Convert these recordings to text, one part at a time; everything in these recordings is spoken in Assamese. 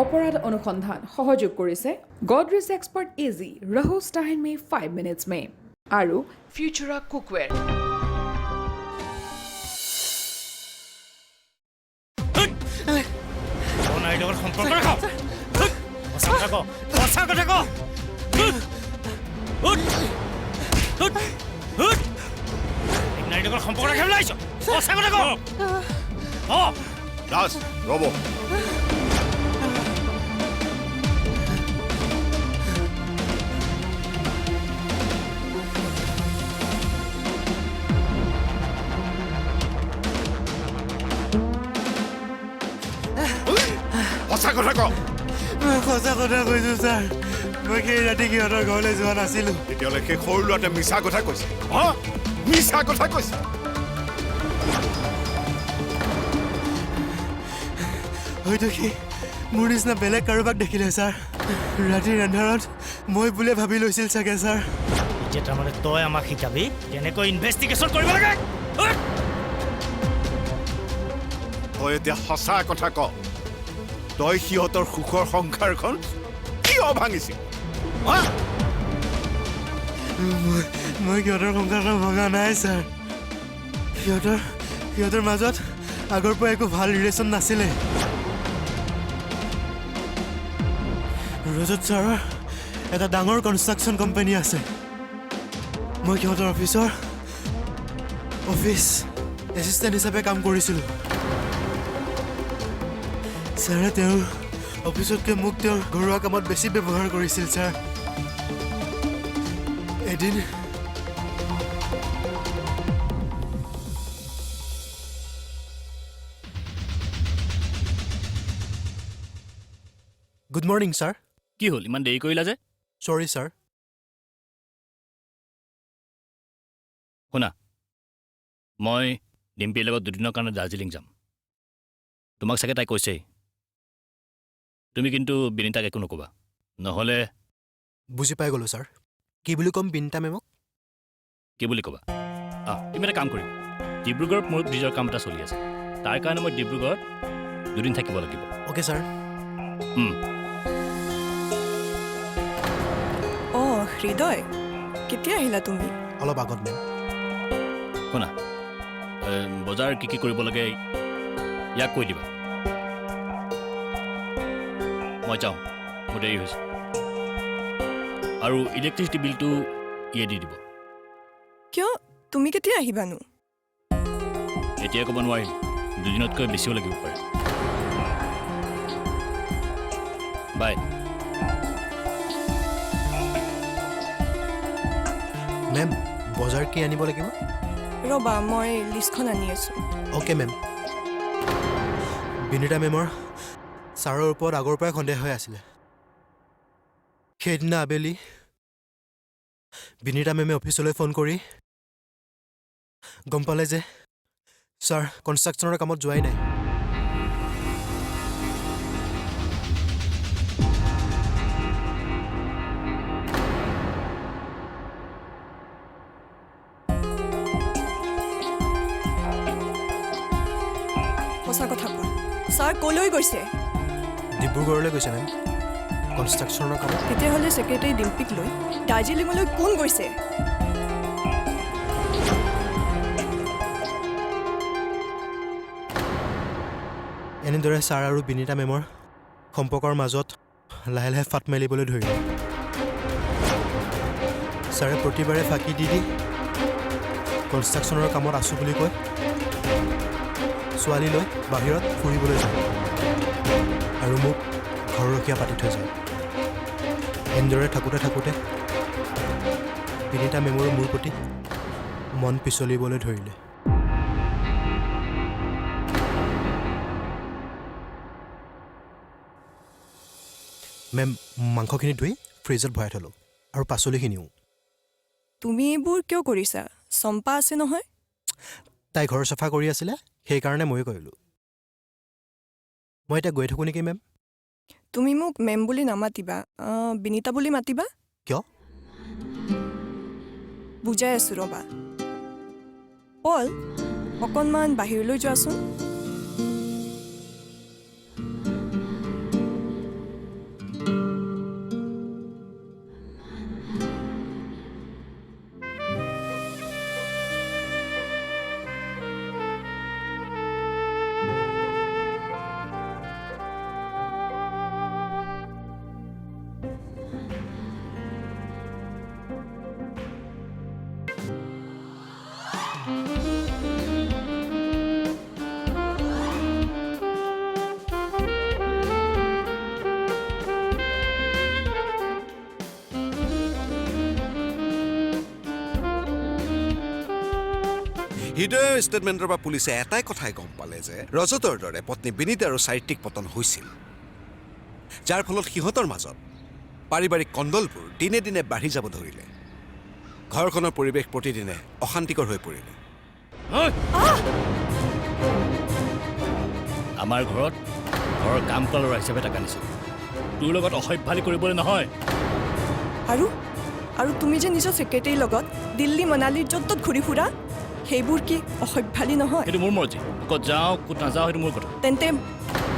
অপৰাধ অনুসন্ধান সহযোগ কৰিছে গডৰেজ এক্সপাৰ্ট এজি ৰহো ষ্টাইল মে 5 মিনিটছ মে আৰু ফিউচাৰা কুকৱেৰ দাস ৰ'ব সঁচা কথা ক সঁচা কথা কৈছো ছাৰ মই সেই ৰাতি সিহঁতৰ ঘৰলৈ যোৱা নাছিলো তেতিয়াহ'লে সেই সৰু ল'ৰাটোৱে মিছা কথা কৈছে মিছা কথা কৈছে হয়তো সি মোৰ নিচিনা বেলেগ কাৰোবাক দেখিলে ছাৰ ৰাতিৰ এন্ধাৰত মই বুলিয়ে ভাবি লৈছিল চাগে ছাৰ এতিয়া তাৰমানে তই আমাক শিকাবি কেনেকৈ ইনভেষ্টিগেশ্যন কৰিব লাগে তই এতিয়া সঁচা কথা ক তই সিহঁতৰ সুখৰ সংসাৰখন কিয় ভাঙিছিল মই সিহঁতৰ সংসাৰখন ভঙা নাই ছাৰ সিহঁতৰ মাজত আগৰ পৰা একো ভাল ৰিলেশ্যন নাছিলে ৰজত ছাৰৰ এটা ডাঙৰ কনষ্ট্ৰাকশ্যন কোম্পানী আছে মই সিহঁতৰ অফিচ এছিষ্টেণ্ট হিচাপে কাম কৰিছিলোঁ ছাৰে তেওঁৰ অফিচতকৈ মোক তেওঁৰ ঘৰুৱা কামত বেছি ব্যৱহাৰ কৰিছিল ছাৰ এদিন গুড মৰ্ণিং ছাৰ কি হ'ল ইমান দেৰি কৰিলা যে চৰি ছাৰ শুনা মই ডিম্পীৰ লগত দুদিনৰ কাৰণে দাৰ্জিলিং যাম তোমাক চাগে তাই কৈছেই তুমি কিন্তু বিনীতাক একো নক'বা নহ'লে বুজি পাই গ'লোঁ ছাৰ কি বুলি ক'ম বিনীতা মেমক কি বুলি ক'বা তুমি এটা কাম কৰিম ডিব্ৰুগড়ত মোৰ নিজৰ কাম এটা চলি আছে তাৰ কাৰণে মই ডিব্ৰুগড়ত দুদিন থাকিব লাগিব অ'কে ছাৰ হৃদয় কেতিয়া আহিলা তুমি অলপ আগত মেম শুনা বজাৰ কি কৰিব লাগে ইয়াক কৈ দিবা মই যাওঁ মোৰ দেৰি হৈছে আৰু ইলেক্ট্ৰিচিটি বিলটো ইয়ে দি দিব কিয় তুমি কেতিয়া আহিবানো এতিয়া ক'ব নোৱাৰিম দুদিনতকৈ বেছিও লাগিব পাৰে বাই মেম বজাৰ কি আনিব লাগিব ৰ'বা মই লিষ্টখন আনি আছোঁ অ'কে মেম বিনীতা মেমৰ ছাৰৰ ওপৰত আগৰ পৰাই সন্দেহ হৈ আছিলে সেইদিনা আবেলি বিনীতা মেমে অফিচলৈ ফোন কৰি গম পালে যে ছাৰ কনষ্ট্ৰাকশ্যনৰ কামত যোৱাই নাই সঁচা কথা কোৱা ছাৰ ক'লৈ গৈছে ডিব্ৰুগড়লৈ গৈছে মেম কনষ্ট্ৰাকশ্যনৰ কামত তেতিয়াহ'লে ছেক্ৰেটাৰী ডিম্পীক লৈ দাৰ্জিলিঙলৈ কোন গৈছে এনেদৰে ছাৰ আৰু বিনীতা মেমৰ সম্পৰ্কৰ মাজত লাহে লাহে ফাট মেলিবলৈ ধৰিলে ছাৰে প্ৰতিবাৰে ফাঁকি দি কনষ্ট্ৰাকশ্যনৰ কামত আছোঁ বুলি কৈ ছোৱালী লৈ বাহিৰত ফুৰিবলৈ যায় আৰু মোক ঘৰৰখীয়া পাতি থৈ যায় এনেদৰে থাকোঁতে বিনীতা মেমৰ মোৰ প্ৰতি মন পিছলিবলৈ ধৰিলে মেম মাংসখিনি ধুই ফ্ৰিজত ভৰাই থ'লোঁ আৰু পাচলিখিনিও তুমি এইবোৰ কিয় কৰিছা চম্পা আছে নহয় তাই ঘৰ চাফা কৰি আছিলে সেইকাৰণে ময়ো কৰিলোঁ মই এতিয়া গৈ থাকোঁ নেকি মেম তুমি মোক মেম বুলি নামাতিবা বিনীতা বুলি মাতিবা কিয় বুজাই আছোঁ ৰ'বা পল অকণমান বাহিৰলৈ যোৱাচোন হৃদয়ৰ ষ্টেটমেণ্টৰ পৰা পুলিচে এটাই কথাই গম পালে যে ৰজতৰ দৰে পত্নী বিনীতাৰো চাৰিত্ৰিক পতন হৈছিল, যাৰ ফলত সিহঁতৰ মাজত পাৰিবাৰিক কণ্ডলবোৰ দিনে দিনে বাঢ়ি যাব ধৰিলে। ঘৰখনৰ পৰিৱেশ প্ৰতিদিনে অশান্তিকৰ হৈ পৰিলে। আমাৰ ঘৰত ঘৰৰ কাম কৰা ল'ৰা হিচাপে তাক আনিছোঁ, তোৰ লগত অসভ্যালি কৰিবলৈ নহয়। আৰু আৰু তুমি যে নিজৰ ছেক্ৰেটাৰীৰ লগত দিল্লী মনালীৰ য'ত ত'ত ঘূৰি ফুৰা, সেইবোৰ কি অসভ্যালি নহয়? সেইটো মোৰ মৰ্জি, ক'ত যাওঁ ক'ত নাযাওঁ সেইটো মোৰ কথা। তেন্তে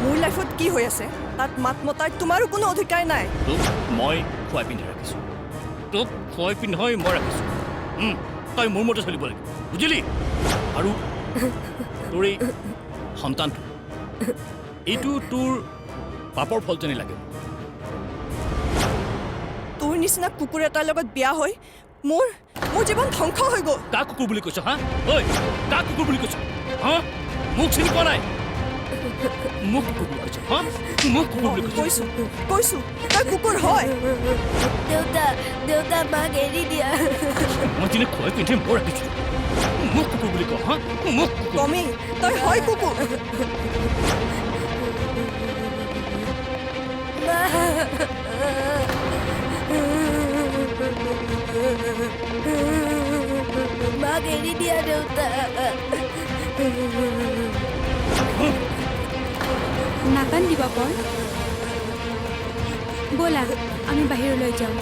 মোৰ লাইফত কি হৈ আছে তাত মাত মতাৰ তোমাৰো কোনো অধিকাৰ নাই। তোক মই খুৱাই পিন্ধাই ৰাখিছোঁ, তোক খুৱাই পিন্ধাই মই ৰাখিছোঁ। তই মোৰ মতে চলিব লাগিব, বুজিলি? আৰু তোৰ এই সন্তানটো, এইটো তোৰ পাপৰ ফল যেনেই লাগে। তোৰ নিচিনা কুকুৰ এটাৰ লগত বিয়া হৈ মোৰ জীৱন ধ্বংস হৈ গ'ল। কাক কুকুৰ বুলি কৈছ হা? ঐ কাক কুকুৰ বুলি কৈছ হা? মোক চিনি পোৱা নাই? মোক কুকুৰ বুলি কৈছ হা? মোক কুকুৰ বুলি কৈছ? কৈছো তই কুকুৰ হয়। দেউতা মাক এৰি দিয়া। মই দিনে খুৱাই পিন্ধি মই ৰাখিছোঁ, মোক কুকুৰ বুলি কওঁ হা? মোক কুকুৰ। টমি তই হয় কুকুৰ। মাক এৰি দিয়া দেউতা। নাকান্দিবা পৰ, ব'লা আমি বাহিৰলৈ যাওঁ।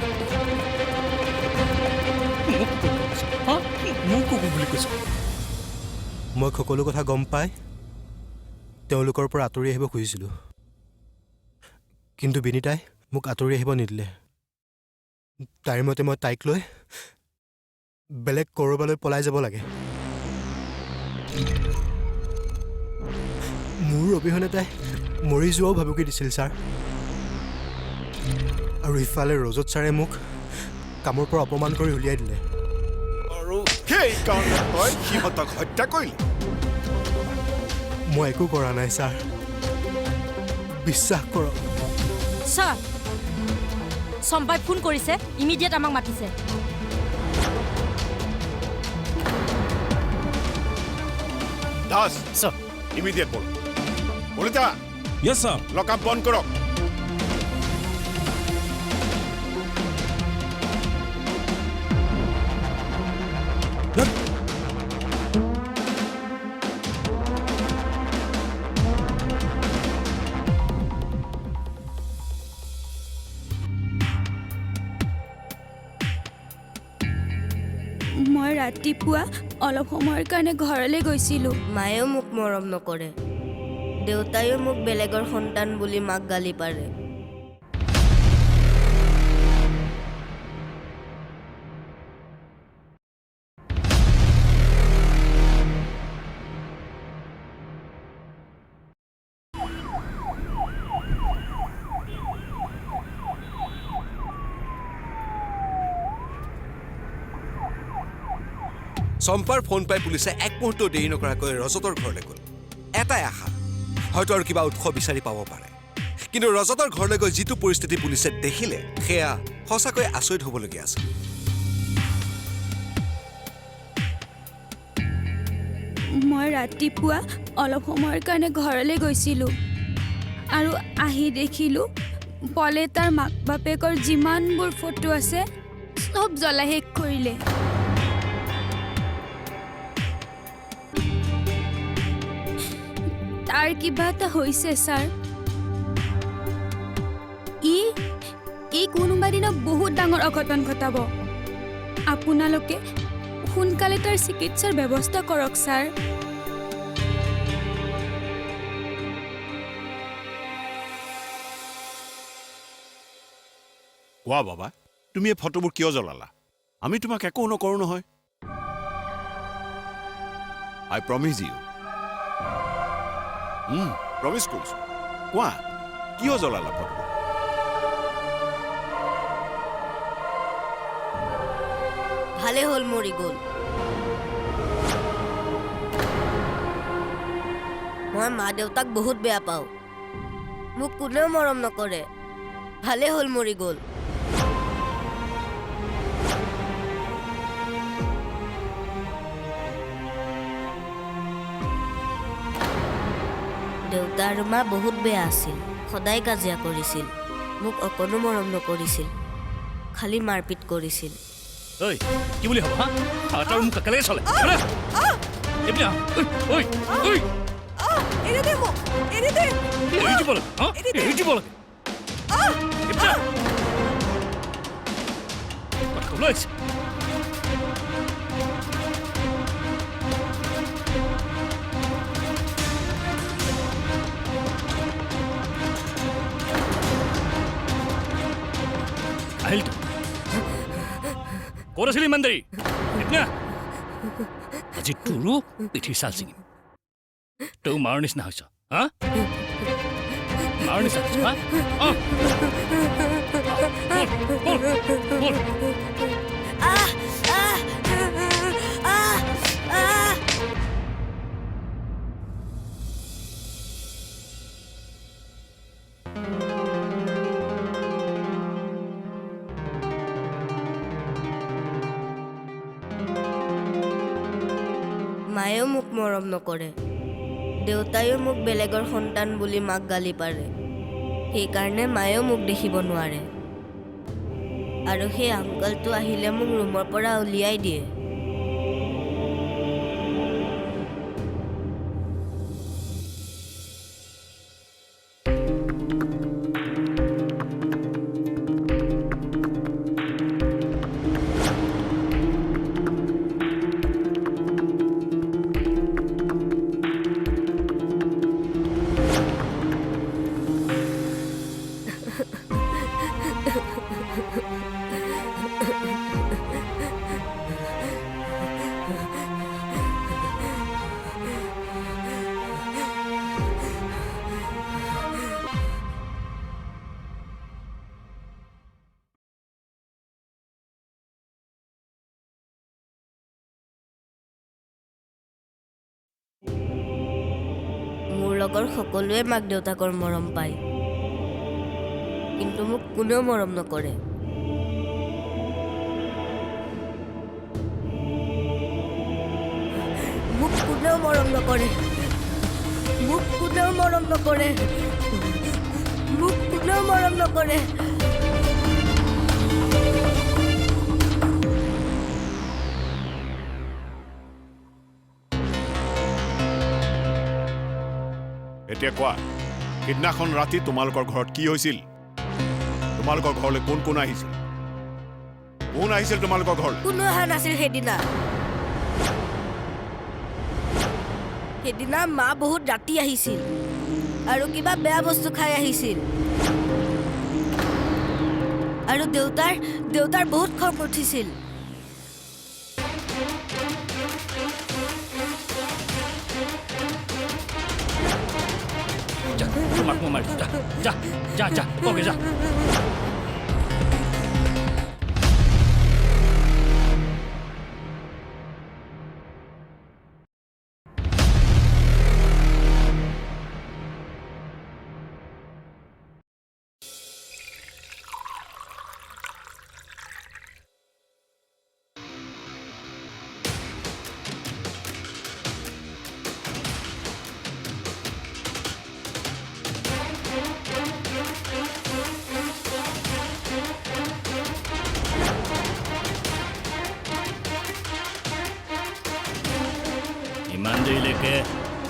মোক কুকুৰ বুলি কৈছ হা? মোক কুকুৰ বুলি কৈছ? মই সকলো কথা গম পাই তেওঁলোকৰ পৰা আঁতৰি আহিব খুজিছিলোঁ, কিন্তু বিনীতাই মোক আঁতৰি আহিব নিদিলে। তাইৰ মতে মই তাইক লৈ বেলেগ ক'ৰবালৈ পলাই যাব লাগে। মোৰ অবিহনে তাই মৰি যোৱাও ভাবুকি দিছিল ছাৰ। আৰু ইফালে ৰজত ছাৰে মোক কামৰ পৰা অপমান কৰি উলিয়াই দিলে। আৰু সেইকাৰণে তই সিহঁতক হত্যা কৰিলি? মই একো কৰা নাই ছাৰ, বিশ্বাস কৰক। ছাৰ, চম্পাই ফোন কৰিছে, ইমিডিয়েট আমাক মাতিছে। দাস ছাৰ, ইমিডিয়েট বল। বলিতা Yes, sir. লকআপ বন্ধ কৰক। মই ৰাতিপুৱা অলপ সময়ৰ কাৰণে ঘৰলৈ গৈছিলোঁ। মায়েও মোক মৰম নকৰে, দেউতায়ো মোক বেলেগৰ সন্তান বুলি মাক গালি পাৰে। চম্পাৰ ফোন পাই পুলিচে এক মুহূৰ্ত দেৰি নকৰাকৈ ৰজতৰ ঘৰলৈ গ'ল। এটাই আশা, হয়তো আৰু কিবা উৎস বিচাৰি পাব পাৰে। কিন্তু ৰজতৰ ঘৰলৈ গৈ যিটো পৰিস্থিতি পুলিচে দেখিলে, সেয়া সঁচাকৈ আচৰিত হ'বলগীয়া আছিল। মই ৰাতিপুৱা অলপ সময়ৰ কাৰণে ঘৰলৈ গৈছিলোঁ আৰু আহি দেখিলোঁ পলে তাৰ মাক বাপেকৰ যিমানবোৰ ফটো আছে চব জ্বলাই শেষ কৰিলে। তাৰ কিবা এটা হৈছে ছাৰ। ই কোনোবা দিনা বহুত ডাঙৰ অঘটন ঘটাব। আপোনালোকে সোনকালে তাৰ চিকিৎসাৰ ব্যৱস্থা কৰক ছাৰ। কোৱা বাবা, তুমি এই ফটোবোৰ কিয় জ্বলালা? আমি তোমাক একো নকৰোঁ নহয়। আই প্ৰমিজ ইউ। প্ৰমিজ কৰিছোঁ। কোৱা, কিয় জ্বলালা ফটোবোৰ? ভালে হ'ল মৰি গ'ল। মই মা দেউতাক বহুত বেয়া পাওঁ, মোক কোনেও মৰম নকৰে। ভালে হ'ল মৰি গ'ল। দেউতা আৰু মা বহুত বেয়া আছিল সদায় কাজিয়া কৰিছিল মোক অকণো মৰম নকৰিছিল খালি মাৰপিট কৰিছিল ঐ কি বুলি হ'ব হা তাৰ মোক একেলগে চলে এইপিনে ঐ ঐ এৰি দে মোক এৰি দে এৰি দিব লাগে হা এৰি দিব লাগে এইপিনে কথা ক'বলৈ আহিছে আহিল ক'ত আছিলি ইমান দেৰি এতিয়া আজি তোৰো পিঠিৰ চাল ছিঙিম তই মাৰ নিচিনা হৈছ হা মাৰ নিচিনা হৈছ হা বল বল আহ আহ আহ আহ মায়েও মোক মৰম নকৰে দেউতায়ো মোক বেলেগৰ সন্তান বুলি মাক গালি পাৰে সেইকাৰণে মায়েও মোক দেখিব নোৱাৰে আৰু সেই আংকলটো আহিলে মোক ৰুমৰ পৰা উলিয়াই দিয়ে মোৰ লগৰ সকলোৱে মাক দেউতাকৰ মৰম পায় কিন্তু মোক কোনেও মৰম নকৰে মোক কোনেও মৰম নকৰে মোক কোনেও মৰম নকৰে মোক কোনেও মৰম নকৰে এতিয়া কোৱা সিদিনাখন ৰাতি তোমালোকৰ ঘৰত কি হৈছিল তোমালোকৰ ঘৰলৈ কোন কোন আহিছিল তোমালোকৰ ঘৰলৈ কোনো অহা নাছিল সেইদিনা মা বহুত ৰাতি আহিছিল আৰু কিবা বেয়া বস্তু খাই আহিছিল আৰু দেউতাৰ বহুত খং উঠিছিল যা তোমাক মই মাৰিছোঁ যা যা যা ওকে যা ইমান দেৰিলৈকে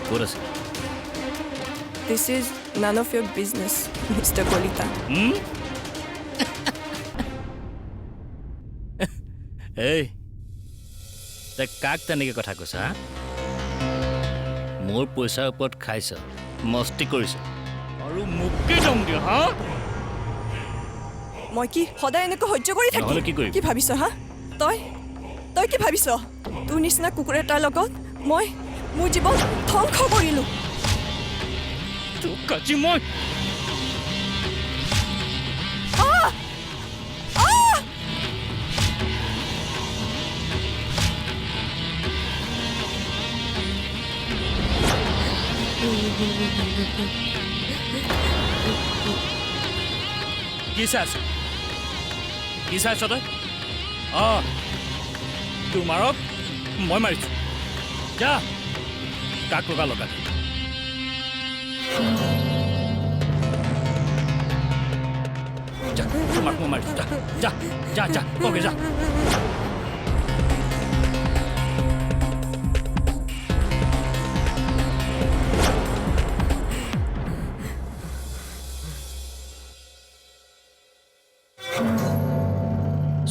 ক'ত আছে This is none of your business, Mr. Kolita. এই তই কাক তেনেকৈ কথা কৈছ হা মোৰ পইচাৰ ওপৰত খাইছ মস্তি কৰিছ আৰু মোকে দম দিয় হা মই কি সদায় এনেকৈ সহ্য কৰি নহ'লে কি থাকিম কৰিবি? কি ভাবিছ হা তই কি ভাবিছ তোৰ নিচিনা কুকুৰ এটাৰ লগত মই মোৰ জীৱন ধ্বংস কৰিলোঁ তোক কাটি মই কি চাইছ তই তোৰ মাৰক মই মাৰিছোঁ যা কাক লগা যা তোমাক মই মাৰিছোঁ যা যা যা যা অ'কে যা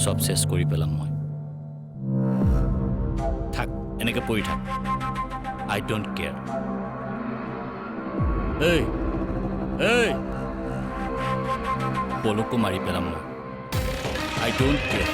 চব চেছ কৰি পেলাম মই থাক এনেকৈ পৰি থাক আই ডোণ্ট কেয়াৰ এই এই পলকো মাৰি পেলাম মই আই ডোণ্ট কেয়াৰ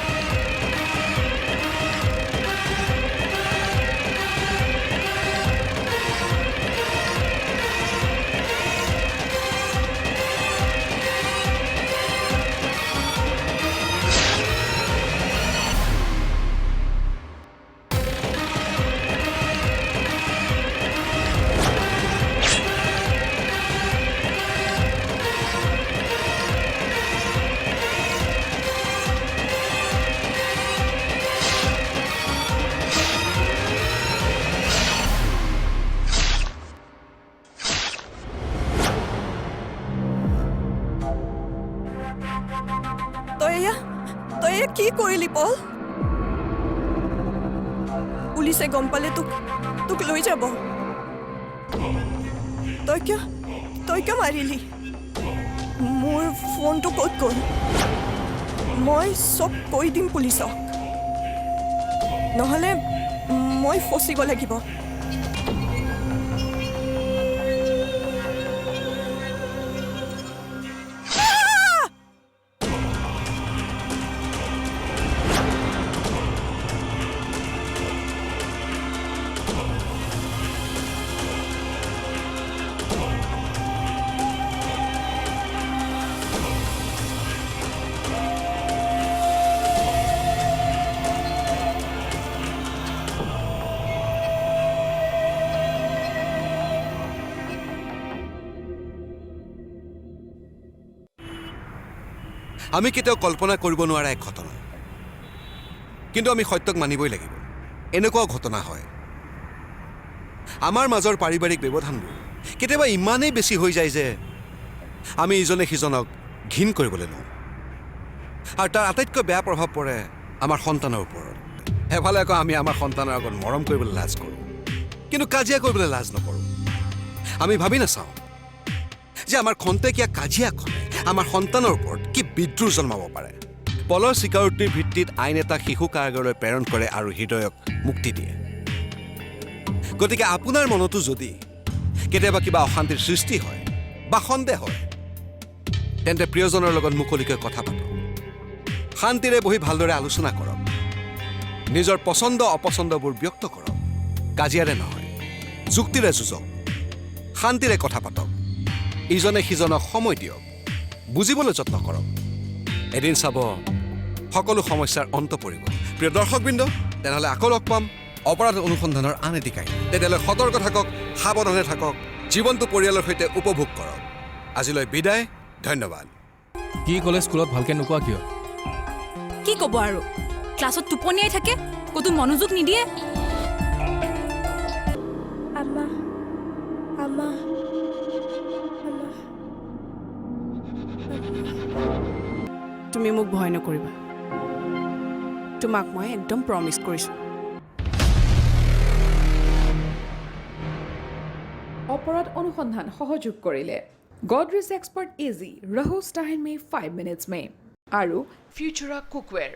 তই এয়া কি কৰিলি পল পুলিচে গম পালে তোক লৈ যাব তই কিয় মাৰিলি মোৰ ফোনটো ক'ত গ'ল মই চব কৈ দিম পুলিচক নহ'লে মই ফচিব লাগিব আমি কেতিয়াও কল্পনা কৰিব নোৱাৰা এক ঘটনা কিন্তু আমি সত্যক মানিবই লাগিব এনেকুৱাও ঘটনা হয় আমাৰ মাজৰ পাৰিবাৰিক ব্যৱধানবোৰ কেতিয়াবা ইমানেই বেছি হৈ যায় যে আমি ইজনে সিজনক ঘিণ কৰিবলৈ লওঁ আৰু তাৰ আটাইতকৈ বেয়া প্ৰভাৱ পৰে আমাৰ সন্তানৰ ওপৰত এফালে আকৌ আমি আমাৰ সন্তানৰ আগত মৰম কৰিবলৈ লাজ কৰোঁ কিন্তু কাজিয়া কৰিবলৈ লাজ নকৰোঁ আমি ভাবি নাচাওঁ যে আমাৰ খন্তেকীয়া কাজিয়াখনে আমাৰ সন্তানৰ ওপৰত কি বিদ্ৰোহ জন্মাব পাৰে পলৰ স্বীকাৰোক্তিৰ ভিত্তিত আইন এটা শিশু কাৰাগাৰলৈ প্ৰেৰণ কৰে আৰু হৃদয়ক মুক্তি দিয়ে গতিকে আপোনাৰ মনতো যদি কেতিয়াবা কিবা অশান্তিৰ সৃষ্টি হয় বা সন্দেহ হয় তেন্তে প্ৰিয়জনৰ লগত মুকলিকৈ কথা পাতক শান্তিৰে বহি ভালদৰে আলোচনা কৰক নিজৰ পচন্দ অপচন্দবোৰ ব্যক্ত কৰক কাজিয়াৰে নহয় যুক্তিৰে যুঁজক শান্তিৰে কথা পাতক ইজনে সিজনক সময় দিয়ক বুজিবলৈ যত্ন কৰক এদিন চাব সকলো সমস্যাৰ অন্ত পৰিব প্ৰিয় দৰ্শকবৃন্দ তেনেহ'লে আকৌ লগ পাম অপৰাধ অনুসন্ধানৰ আন এটি কাহিনী তেতিয়াহ'লে সতৰ্ক থাকক সাৱধানে থাকক জীৱনটো পৰিয়ালৰ সৈতে উপভোগ কৰক আজিলৈ বিদায় ধন্যবাদ কি ক'লে স্কুলত ভালকৈ নোকোৱা কিয় কি ক'ব আৰু ক্লাছত টোপনিয়াই থাকে ক'তো মনোযোগ নিদিয়ে তুমি মোক ভয় নকৰিবা তোমাক মই একদম প্ৰমিছ কৰিছোঁ অপৰাধ অনুসন্ধান সহযোগ কৰিলে গডৰেজ এক্সপাৰ্ট এজি ৰহো ষ্টাইল মে 5 মিনিটছ মে আৰু ফিউচাৰা কুকৱেৰ